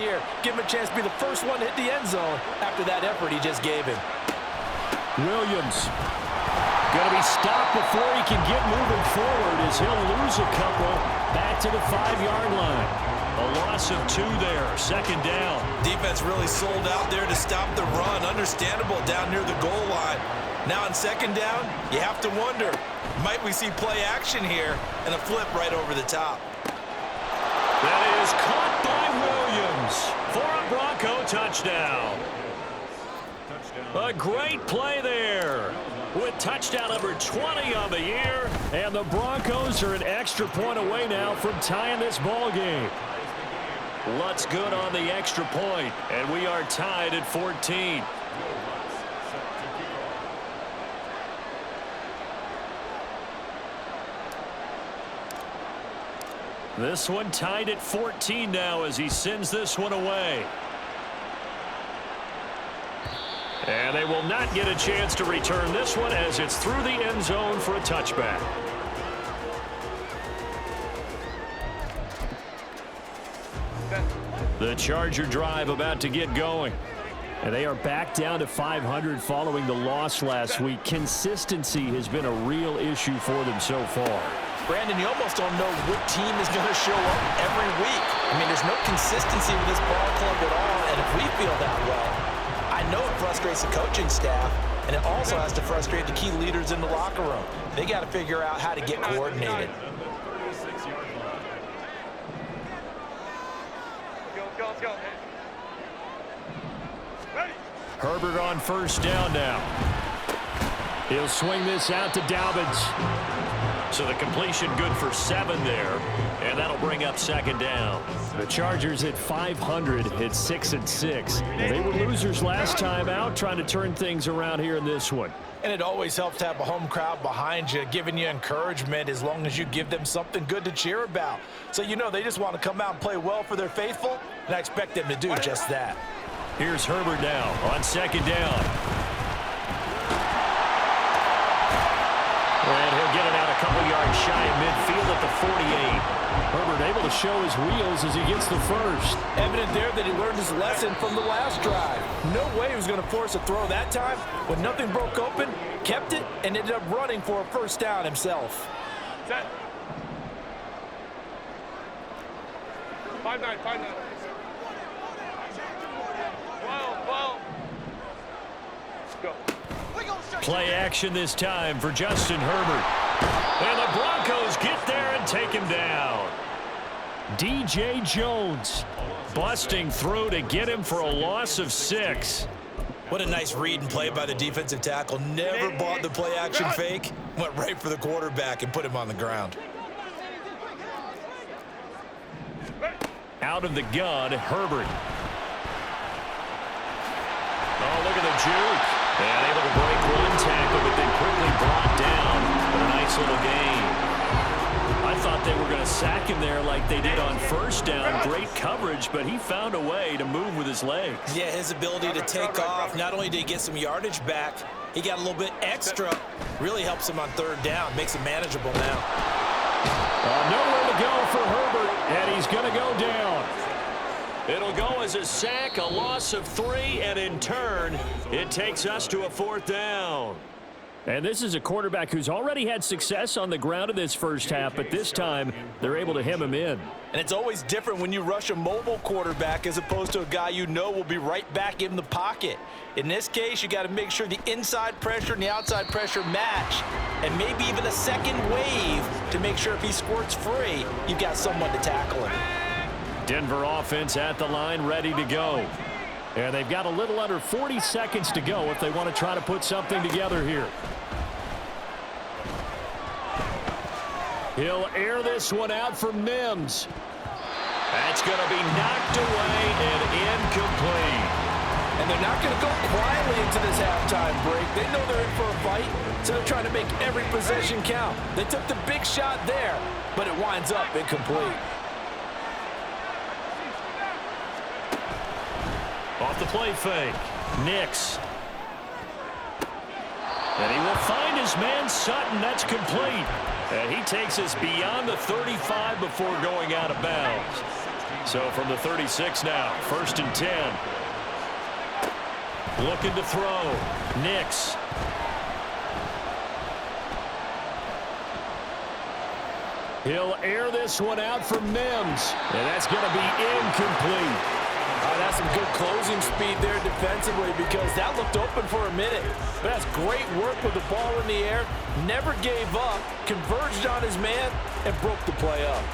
Here, give him a chance to be the first one to hit the end zone after that effort he just gave him. Williams going to be stopped before he can get moving forward as he'll lose a couple back to the 5-yard line. A loss of 2 there, second down. Defense really sold out there to stop the run. Understandable down near the goal line. Now on second down, you have to wonder, might we see play action here and a flip right over the top? That is caught by Williams for a Bronco touchdown. A great play there with touchdown number 20 on the year. And the Broncos are an extra point away now from tying this ball game. Lutz good on the extra point, and we are tied at 14. This one tied at 14 now as he sends this one away. And they will not get a chance to return this one as it's through the end zone for a touchback. The Charger drive about to get going. And they are back down to 500 following the loss last week. Consistency has been a real issue for them so far. Brandon, you almost don't know what team is going to show up every week. I mean, there's no consistency with this ball club at all, and if we feel that way, I know it frustrates the coaching staff, and it also has to frustrate the key leaders in the locker room. They got to figure out how to get coordinated. Go. Herbert on first down now. He'll swing this out to Dobbins. So the completion good for 7 there, and that'll bring up second down. The Chargers at 500 hit 6-6. They were losers last time out, trying to turn things around here in this one. And it always helps to have a home crowd behind you, giving you encouragement as long as you give them something good to cheer about. So you know they just want to come out and play well for their faithful, and I expect them to do just that. Here's Herbert now on second down. And he'll get it out a couple yards shy of midfield at the 48. Herbert able to show his wheels as he gets the first. Evident there that he learned his lesson from the last drive. No way he was going to force a throw that time. When nothing broke open, kept it, and ended up running for a first down himself. Set. 5-9. 12. Go. Play action this time for Justin Herbert. And the Broncos get there and take him down. DJ Jones busting through to get him for a loss of 6. What a nice read and play by the defensive tackle. Never bought the play action fake. Went right for the quarterback and put him on the ground. Out of the gun, Herbert. Oh, look at the juke. And able to break one tackle, but then quickly brought down. But a nice little gain. I thought they were going to sack him there like they did on first down. Great coverage, but he found a way to move with his legs. Yeah, his ability to take off. Not only did he get some yardage back, he got a little bit extra. Really helps him on third down. Makes it manageable now. Nowhere to go for Herbert, and he's going to go down. It'll go as a sack, a loss of 3, and in turn, it takes us to a 4th down. And this is a quarterback who's already had success on the ground in this first half, but this time they're able to hem him in. And it's always different when you rush a mobile quarterback as opposed to a guy you know will be right back in the pocket. In this case, you got to make sure the inside pressure and the outside pressure match, and maybe even a second wave to make sure if he squirts free, you've got someone to tackle him. Denver offense at the line, ready to go. And they've got a little under 40 seconds to go if they want to try to put something together here. He'll air this one out for Mims. That's going to be knocked away and incomplete. And they're not going to go quietly into this halftime break. They know they're in for a fight, so they're trying to make every possession count. They took the big shot there, but it winds up incomplete. Off the play fake, Nix. And he will find his man Sutton. That's complete. And he takes us beyond the 35 before going out of bounds. So from the 36 now, 1st and 10. Looking to throw. Nix. He'll air this one out for Mims. And that's going to be incomplete. That's some good closing speed there defensively because that looked open for a minute. But that's great work with the ball in the air. Never gave up, converged on his man, and broke the play up.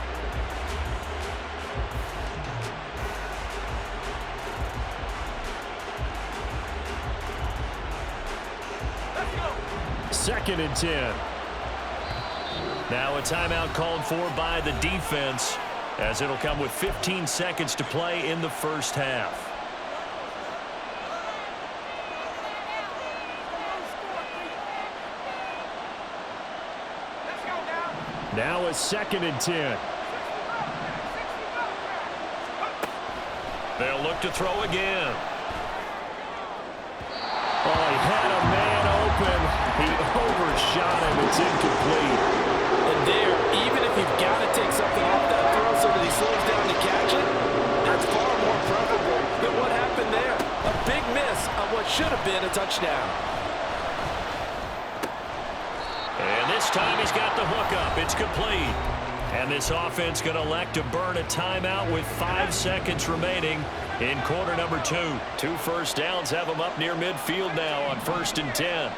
Second and 10. Now a timeout called for by the defense, as it'll come with 15 seconds to play in the first half. Now a 2nd and 10. They'll look to throw again. Oh, he had a man open. He overshot him. It's incomplete. And there, even if you've got to take something off that throw so that he slows down to catch it, that's far more preferable than what happened there. A big miss on what should have been a touchdown. And this time he's got the hook up. It's complete. And this offense going to elect to burn a timeout with 5 seconds remaining in quarter number 2. 2 first downs have them up near midfield now on 1st and 10.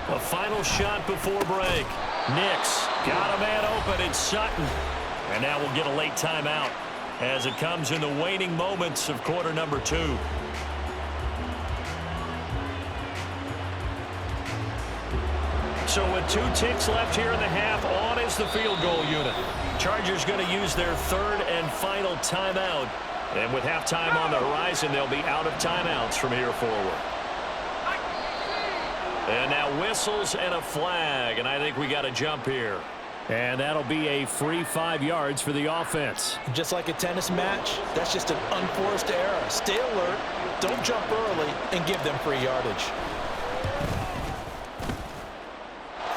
A final shot before break. Nix got a man open. It's Sutton. And now we'll get a late timeout as it comes in the waning moments of quarter number 2. So with 2 ticks left here in the half, on is the field goal unit. Chargers going to use their 3rd and final timeout. And with halftime on the horizon, they'll be out of timeouts from here forward. And now whistles and a flag, and I think we got a jump here. And that'll be a free 5 yards for the offense. Just like a tennis match, that's just an unforced error. Stay alert, don't jump early, and give them free yardage.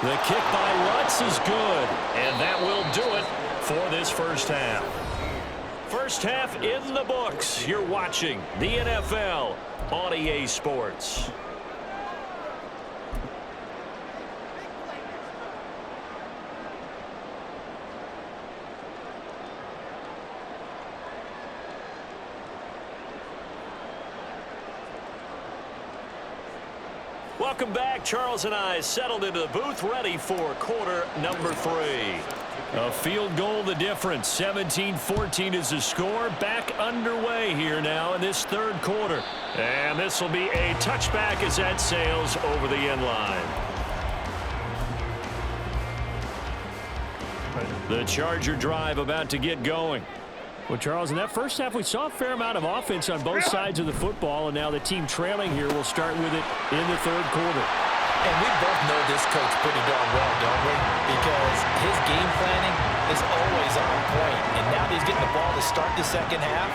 The kick by Lutz is good, and that will do it for this first half. First half in the books. You're watching the NFL on EA Sports. Welcome back. Charles and I settled into the booth, ready for quarter number 3. A field goal the difference. 17-14 is the score. Back underway here now in this 3rd quarter. And this will be a touchback as that sails over the end line. The Charger drive about to get going. Well, Charles, in that first half, we saw a fair amount of offense on both sides of the football, and now the team trailing here will start with it in the 3rd quarter. And we both know this coach pretty darn well, don't we? Because his game planning is always on point. And now that he's getting the ball to start the second half,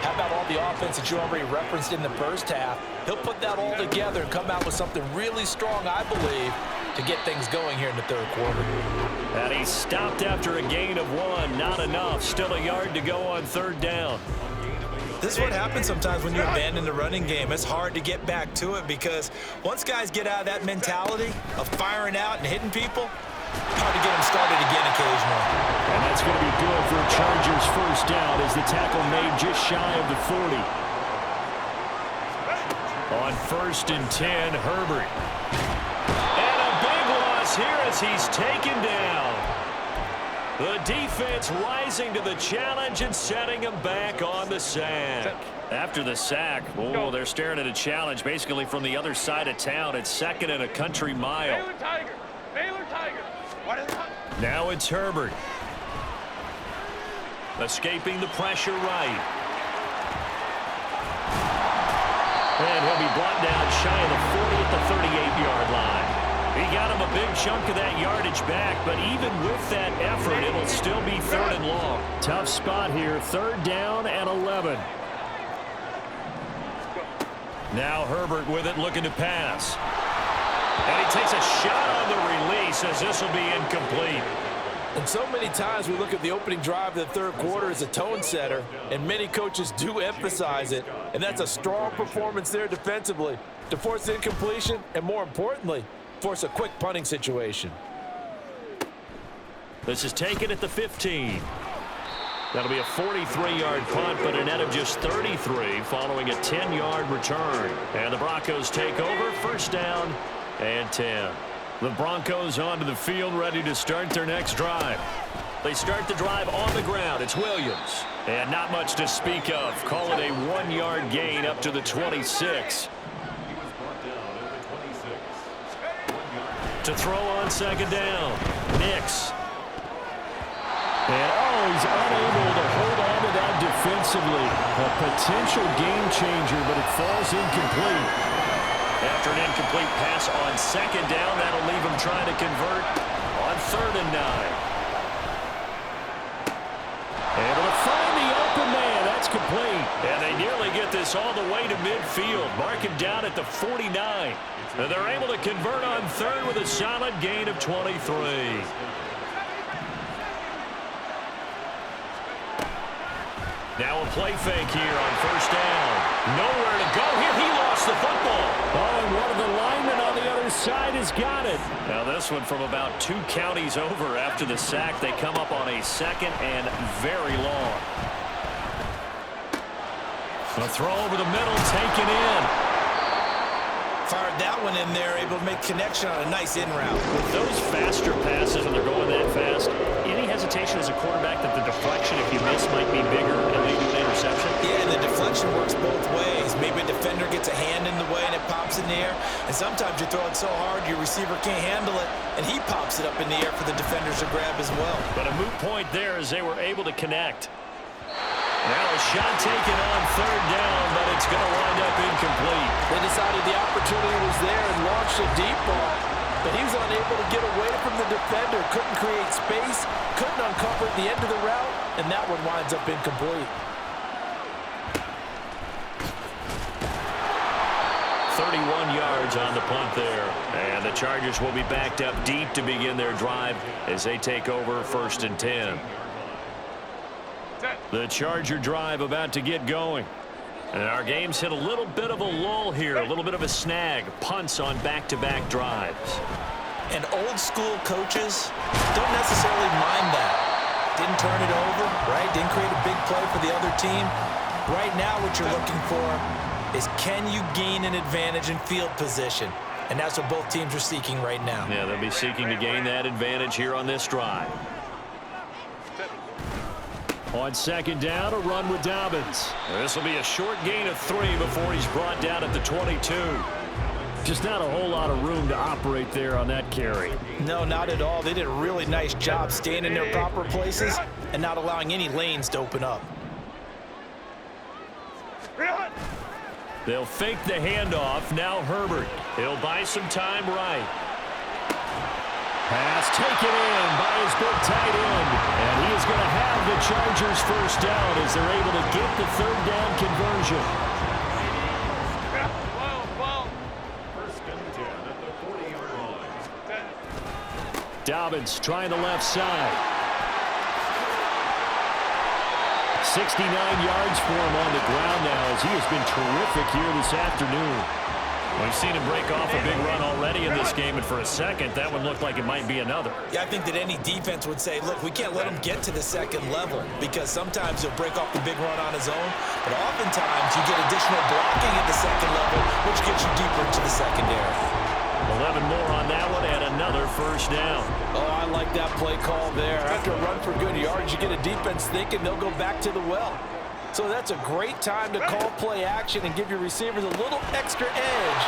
how about all the offense that you already referenced in the first half? He'll put that all together and come out with something really strong, I believe, to get things going here in the 3rd quarter. And he stopped after a gain of 1. Not enough. Still a yard to go on 3rd down. This is what happens sometimes when you abandon the running game. It's hard to get back to it because once guys get out of that mentality of firing out and hitting people, hard to get them started again occasionally. And that's going to be good for Chargers first down as the tackle made just shy of the 40. On 1st and 10, Herbert. And a big loss here as he's taken down. The defense rising to the challenge and setting him back on the sack. After the sack, oh, they're staring at a challenge basically from the other side of town. It's 2nd and a country mile. Baylor Tiger. Baylor Tiger. Now it's Herbert. Escaping the pressure right. And he'll be brought down shy of the 40 at the 38-yard line. He got him a big chunk of that yardage back, but even with that effort, it'll still be 3rd and long. Tough spot here, 3rd down and 11. Now Herbert with it, looking to pass. And he takes a shot on the release as this will be incomplete. And so many times we look at the opening drive of the third quarter as a tone setter, and many coaches do emphasize it, and that's a strong performance there defensively to force incompletion and, more importantly, force a quick punting situation. This is taken at the 15. That'll be a 43-yard punt, but a net of just 33 following a 10-yard return. And the Broncos take over, first down and 10. The Broncos onto the field, ready to start their next drive. They start the drive on the ground. It's Williams. And not much to speak of. Call it a 1-yard gain up to the 26. To throw on second down. Nix. And, he's unable to hold on to that defensively. A potential game changer, but it falls incomplete. After an incomplete pass on second down, that'll leave him trying to convert on 3rd and 9. Able to find the open man. That's complete. And they nearly get this all the way to midfield. Mark him down at the 49. And they're able to convert on 3rd with a solid gain of 23. Now a play fake here on first down. Nowhere to go here. He lost the football. Oh, and one of the linemen on the other side has got it. Now this one from about 2 counties over after the sack. They come up on a 2nd and very long. A throw over the middle, taken in. Fired that one in there, able to make connection on a nice in route. With those faster passes and they're going that fast, any hesitation as a quarterback that the deflection, if you miss, might be bigger and lead to an interception? Yeah, and the deflection works both ways. Maybe a defender gets a hand in the way and it pops in the air. And sometimes you throw it so hard your receiver can't handle it, and he pops it up in the air for the defenders to grab as well. But a moot point there as they were able to connect. Now a shot taken on 3rd down, but it's going to wind up incomplete. They decided the opportunity was there and launched a deep ball, but he was unable to get away from the defender, couldn't create space, couldn't uncover the end of the route, and that one winds up incomplete. 31 yards on the punt there. And the Chargers will be backed up deep to begin their drive as they take over 1st and 10. The Charger drive about to get going. And our game's hit a little bit of a lull here, a little bit of a snag. Punts on back-to-back drives. And old-school coaches don't necessarily mind that. Didn't turn it over, right? Didn't create a big play for the other team. Right now what you're looking for is, can you gain an advantage in field position? And that's what both teams are seeking right now. Yeah, they'll be seeking to gain that advantage here on this drive. On second down, a run with Dobbins. This will be a short gain of 3 before he's brought down at the 22. Just not a whole lot of room to operate there on that carry. No, not at all. They did a really nice job staying in their proper places and not allowing any lanes to open up. They'll fake the handoff. Now Herbert. He'll buy some time right. Pass taken in by his big tight end. And he is going to have the Chargers first down as they're able to get the 3rd down conversion. First and 10 at the 40-yard line. Dobbins trying the left side. 69 yards for him on the ground now as he has been terrific here this afternoon. We've seen him break off a big run already in this game, and for a second, that one looked like it might be another. Yeah, I think that any defense would say, look, we can't let him get to the 2nd level, because sometimes he'll break off the big run on his own, but oftentimes you get additional blocking at the 2nd level, which gets you deeper into the secondary. 11 more on that one, and another first down. Oh, I like that play call there. After a run for good yards, you get a defense thinking they'll go back to the well. So that's a great time to call play action and give your receivers a little extra edge.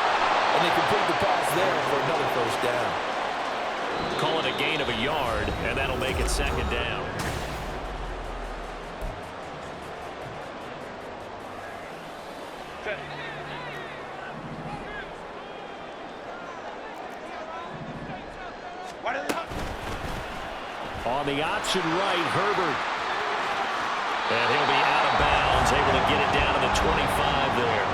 And they complete the pass there for another first down. Call it a gain of a yard, and that'll make it 2nd down. On the option right, Herbert. And he'll be out of bounds, able to get it down to the 25 there.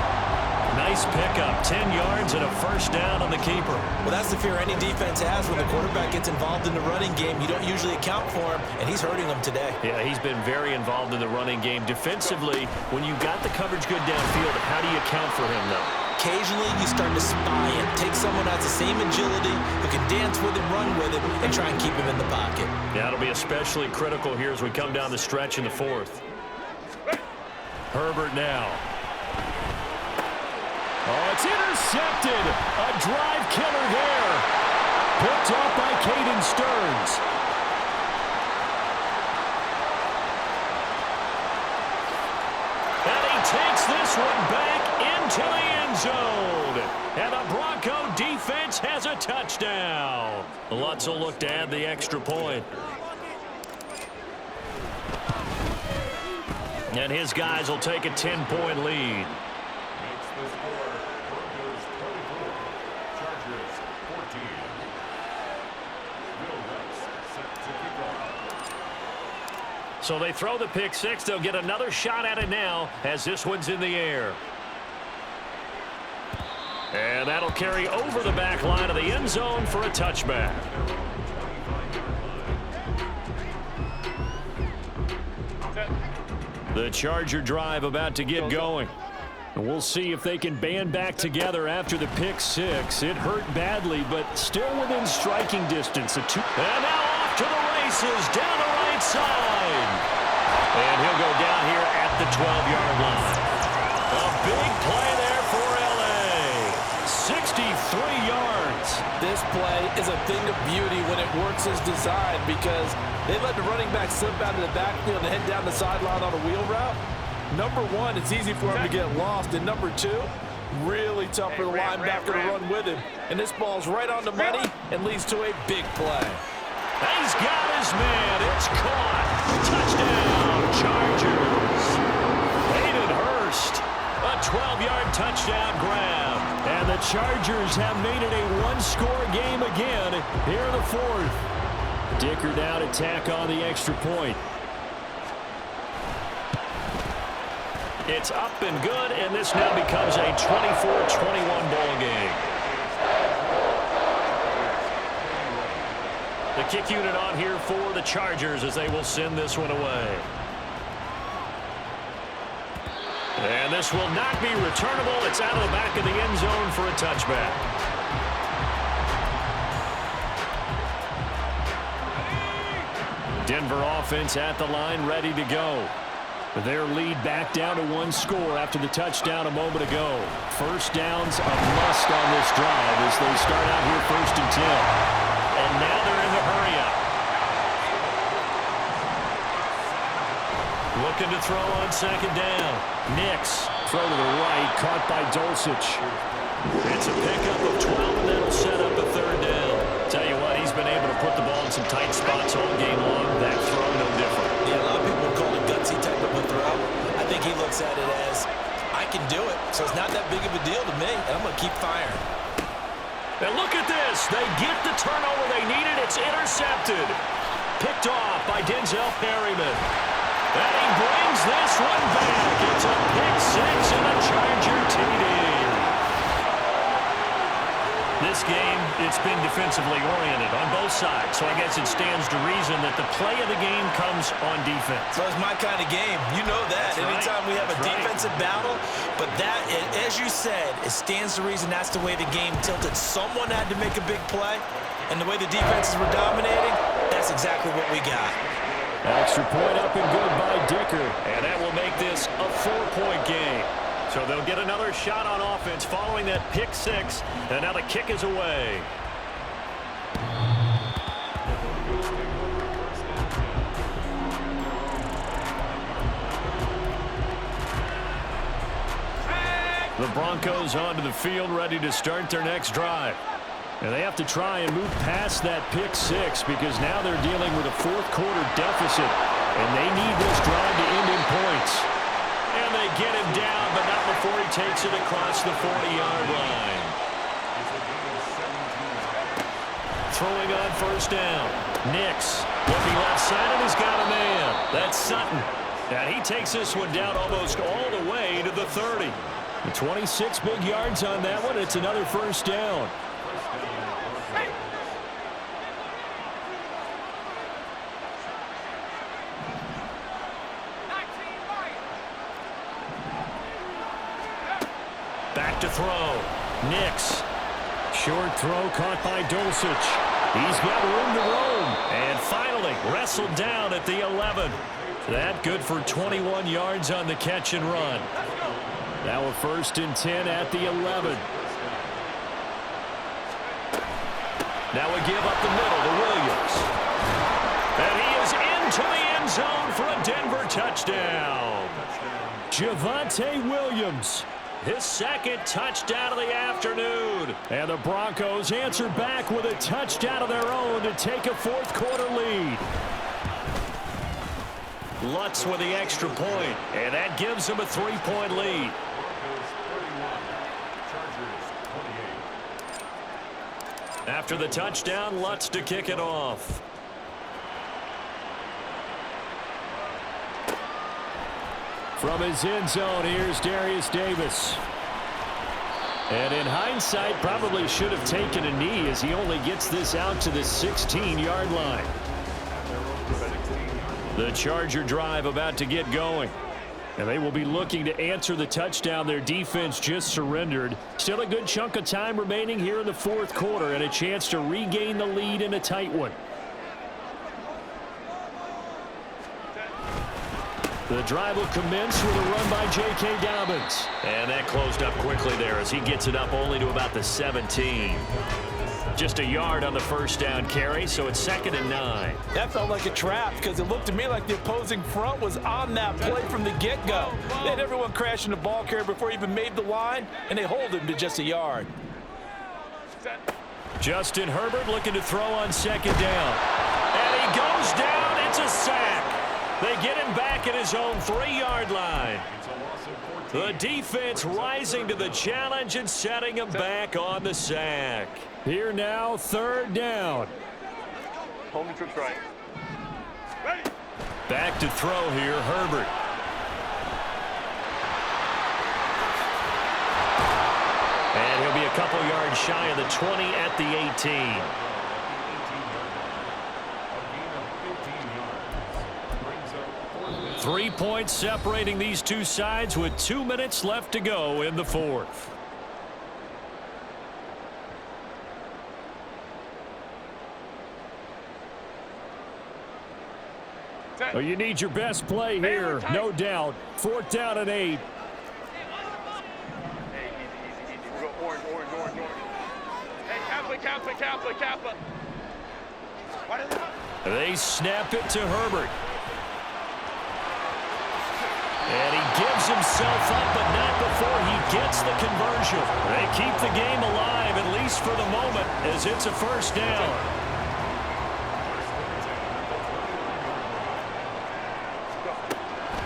Nice pickup, 10 yards and a a first down on the keeper. Well, that's the fear any defense has when the quarterback gets involved in the running game. You don't usually account for him, and he's hurting them today. Yeah, he's been very involved in the running game. Defensively, when you got the coverage good downfield, how do you account for him, though? Occasionally, you start to spy him. Take someone who has the same agility, who can dance with him, run with him, and try and keep him in the pocket. Yeah, it'll be especially critical here as we come down the stretch in the fourth. Herbert now. Oh, it's intercepted. A drive killer there. Picked off by Caden Stearns. And he takes this one back into the end zone. And the Bronco defense has a touchdown. Lutz will look to add the extra point. And his guys will take a 10-point lead. So they throw the pick six. They'll get another shot at it now as this one's in the air. And that'll carry over the back line of the end zone for a touchback. The Charger drive about to get going. And we'll see if they can band back together after the pick six. It hurt badly, but still within striking distance. And now off to the races down the right side. And he'll go down here at the 12-yard line. A big play there for L.A. 63 yards. This play is a thing of beauty when it works as designed because they let the running back slip out of the backfield and head down the sideline on a wheel route. Number one, it's easy for him to get lost. And number two, really tough for the linebacker to run with him. And this ball's right on the money and leads to a big play. He's got his man. It's caught. Touchdown, Chargers. Hayden Hurst. A 12-yard touchdown grab. And the Chargers have made it a one-score game again here in the fourth. Dicker now to tack on the extra point. It's up and good, and this now becomes a 24-21 ball game. The kick unit on here for the Chargers as they will send this one away. And this will not be returnable. It's out of the back of the end zone for a touchback. Denver offense at the line, ready to go. Their lead back down to one score after the touchdown a moment ago. First down's a must on this drive as they start out here 1st and 10. And now they're in the hurry-up. Looking to throw on 2nd down. Nix, throw to the right, caught by Dulcich. It's a pickup of 12, and that'll set up a 3rd down. Tell you what, he's been able to put the ball in some tight spots all game long. That throw, no different. Yeah, a lot of people call it gutsy type of a throw. I think he looks at it as, I can do it, so it's not that big of a deal to me, and I'm going to keep firing. And look at this. They get the turnover they needed. It's intercepted. Picked off by Denzel Perryman. And he brings this one back. It's a pick six and a Charger TD. This game, it's been defensively oriented on both sides, so I guess it stands to reason that the play of the game comes on defense. So it's my kind of game. You know that. That's Anytime right. we have a That's defensive battle, but that, as you said, it stands to reason that's the way the game tilted. Someone had to make a big play, and the way the defenses were dominating, that's exactly what we got. Extra point up and good by Dicker, and that will make this a 4-point game. So they'll get another shot on offense following that pick six, and now the kick is away. The Broncos onto the field, ready to start their next drive. And they have to try and move past that pick six because now they're dealing with a fourth-quarter deficit, and they need this drive to end in points. And they get him down, but not before he takes it across the 40-yard line. Throwing on 1st down. Nix looking left side, and he's got a man. That's Sutton. And he takes this one down almost all the way to the 30. 26 big yards on that one. It's another first down. Back to throw. Nix. Short throw caught by Dulcich. He's got room to roam. And finally wrestled down at the 11. That good for 21 yards on the catch and run. Now a 1st and 10 at the 11. Now a give up the middle to Williams. And he is into the end zone for a Denver touchdown. Javonte Williams, his 2nd touchdown of the afternoon. And the Broncos answer back with a touchdown of their own to take a 4th quarter lead. Lutz with the extra point, and that gives him a 3-point lead. After the touchdown, Lutz to kick it off. From his end zone, here's Darius Davis. And in hindsight, probably should have taken a knee as he only gets this out to the 16-yard line. The Charger drive about to get going. And they will be looking to answer the touchdown their defense just surrendered. Still a good chunk of time remaining here in the 4th quarter and a chance to regain the lead in a tight one. The drive will commence with a run by J.K. Dobbins. And that closed up quickly there as he gets it up only to about the 17. Just a yard on the 1st down carry, so it's 2nd and 9. That felt like a trap because it looked to me like the opposing front was on that play from the get-go. They had everyone crashing the ball carrier before he even made the line, and they hold him to just a yard. Justin Herbert looking to throw on 2nd down. And he goes down. It's a sack. They get him back at his own 3-yard line. The defense rising to the challenge and setting him back on the sack. Here now, 3rd down. Home trips right. Ready. Back to throw here, Herbert. And he'll be a couple yards shy of the 20 at the 18. Three points separating these two sides with 2 minutes left to go in the 4th. Well, you need your best play here, no doubt. 4th down and 8. Hey, easy. We're going orange. Hey, Kappa. What is it? They snap it to Herbert. And he gives himself up, but not before he gets the conversion. They keep the game alive, at least for the moment, as it's a 1st down.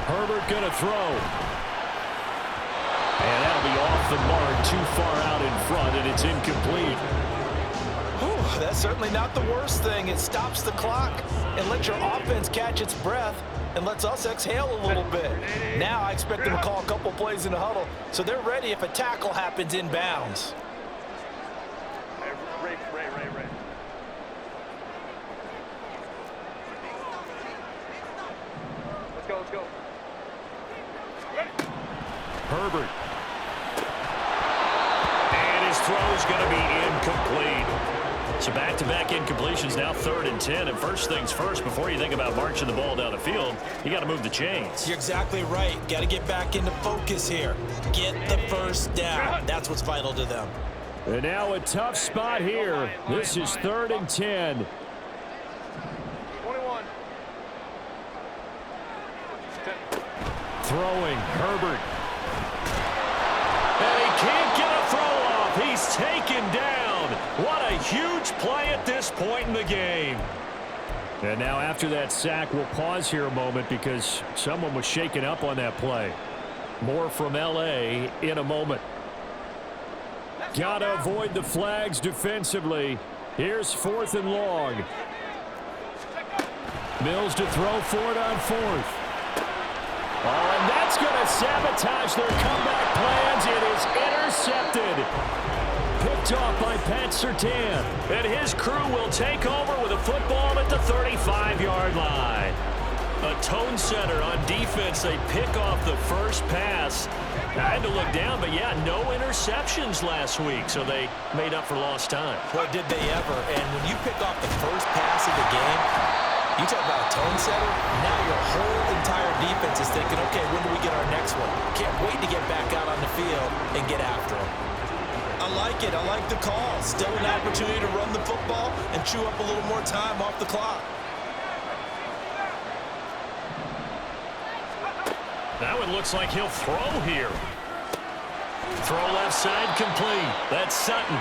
Herbert going to throw. And that'll be off the mark, too far out in front, and it's incomplete. Whew, that's certainly not the worst thing. It stops the clock and lets your offense catch its breath and lets us exhale a little bit. Now I expect them to call a couple plays in the huddle so they're ready if a tackle happens inbounds. Ray. Let's go. Ready. Herbert. And his throw is going to be incomplete. So back-to-back incompletions, now 3rd and 10. And first things first, before you think about marching the ball down the field, you got to move the chains. You're exactly right. Got to get back into focus here. Get the 1st down. That's what's vital to them. And now a tough spot here. This is 3rd and 10. 21. Throwing, Herbert. And he can't get a throw off. He's taken down. What a huge play at this point in the game. And now after that sack, we'll pause here a moment because someone was shaken up on that play. More from L.A. in a moment. Got to avoid the flags defensively. Here's 4th and long. Mills to throw for it on 4th. Oh, and that's going to sabotage their comeback plans. It is Pat Surtain, and his crew will take over with a football at the 35-yard line. A tone setter on defense. They pick off the first pass. I had to look down, but yeah, no interceptions last week, so they made up for lost time. Boy, did they ever. And when you pick off the first pass of the game, you talk about a tone setter, now your whole entire defense is thinking, okay, when do we get our next one? Can't wait to get back out on the field and get after them. I like it. I like the call. Still an opportunity to run the football and chew up a little more time off the clock. Now it looks like he'll throw here. Throw left side complete. That's Sutton.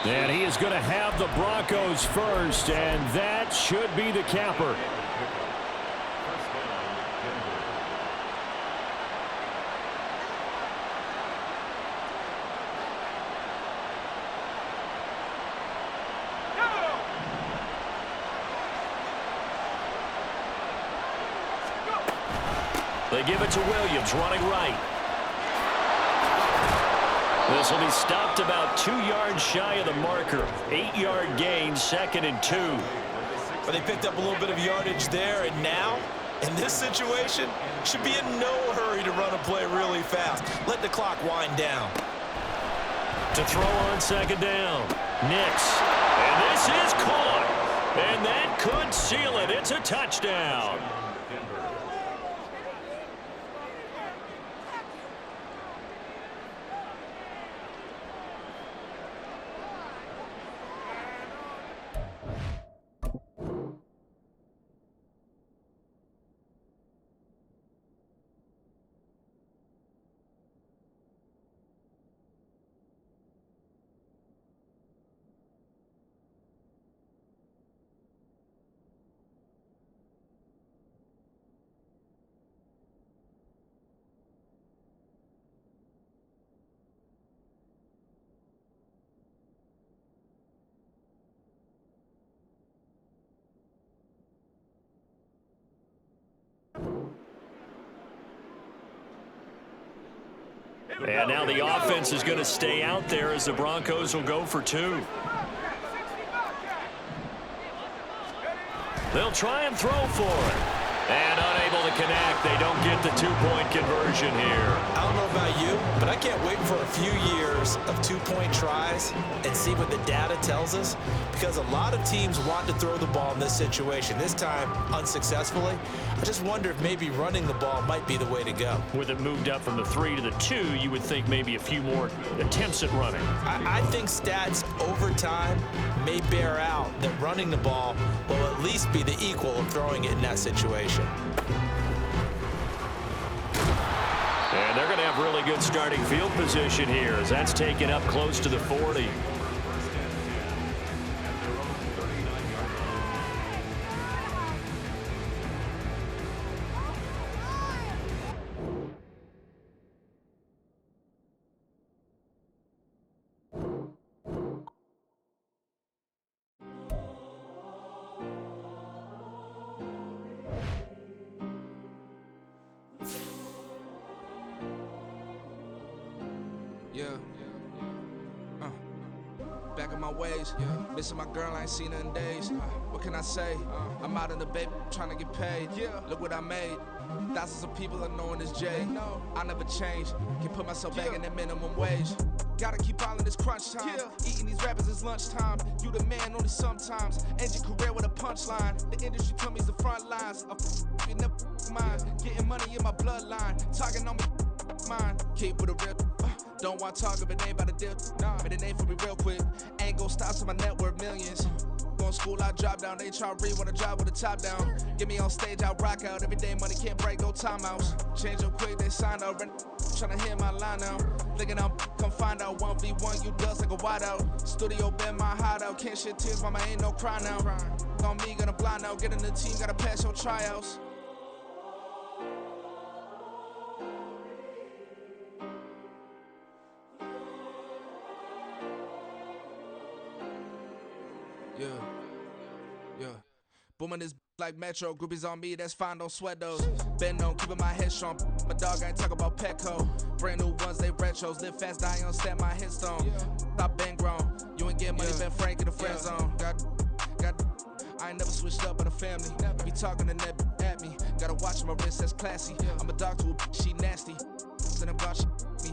And he is going to have the Broncos first, and that should be the capper. They give it to Williams, running right. This will be stopped about 2 yards shy of the marker. 8-yard gain, 2nd and 2. But they picked up a little bit of yardage there, and now, in this situation, should be in no hurry to run a play really fast. Let the clock wind down. To throw on 2nd down. Nix. And this is caught. And that could seal it. It's a touchdown. And now the offense is going to stay out there as the Broncos will go for 2. They'll try and throw for it. And unable to connect. They don't get the 2-point conversion here. I don't know about you, but I can't wait for a few years of 2-point tries and see what the data tells us, because a lot of teams want to throw the ball in this situation. This time, unsuccessfully. I just wonder if maybe running the ball might be the way to go. With it moved up from the 3 to the 2, you would think maybe a few more attempts at running. I think stats over time may bear out that running the ball will at least be the equal of throwing it in that situation. And they're going to have really good starting field position here as that's taken up close to the 40. Back in my ways, missing my girl, I ain't seen her in days. What can I say? I'm out in the baby, trying to get paid. Look what I made. Thousands of people are knowing this Jay. I never change. Can put myself back in that minimum wage. Gotta keep following this crunch time. Eating these rappers is lunchtime. You the man only sometimes. End your career with a punchline. The industry told me it's the front lines. You never mind. Getting money in my bloodline. Talking on me, mine. Keep with a real. Don't want to talk if it ain't about a deal. But it ain't for me real quick. Ain't gon' stop so my net worth millions. Going school, I drop down. They try to read when I drive with the top down. Get me on stage, I rock out. Every day money can't break, no timeouts. Change up quick, they sign up. Tryna hear my line now. Thinking I'm come find out 1v1, you dust like a wideout. Studio been my hideout. Can't shed tears, mama ain't no cry now. On me, gonna blind out. Get in the team, gotta pass your tryouts. Yeah. Booming this like Metro. Groupies on me, that's fine, don't sweat those. Been on, keeping my head strong. My dog ain't talk about Petco. Brand new ones, they retros. Live fast, die on stand my headstone. Stop been grown. You ain't Get money, Ben Frank in the friend zone. I ain't never switched up on the family. Be talking to that at me. Gotta watch my wrist, that's classy. I'm a dog to a she nasty. Then about me.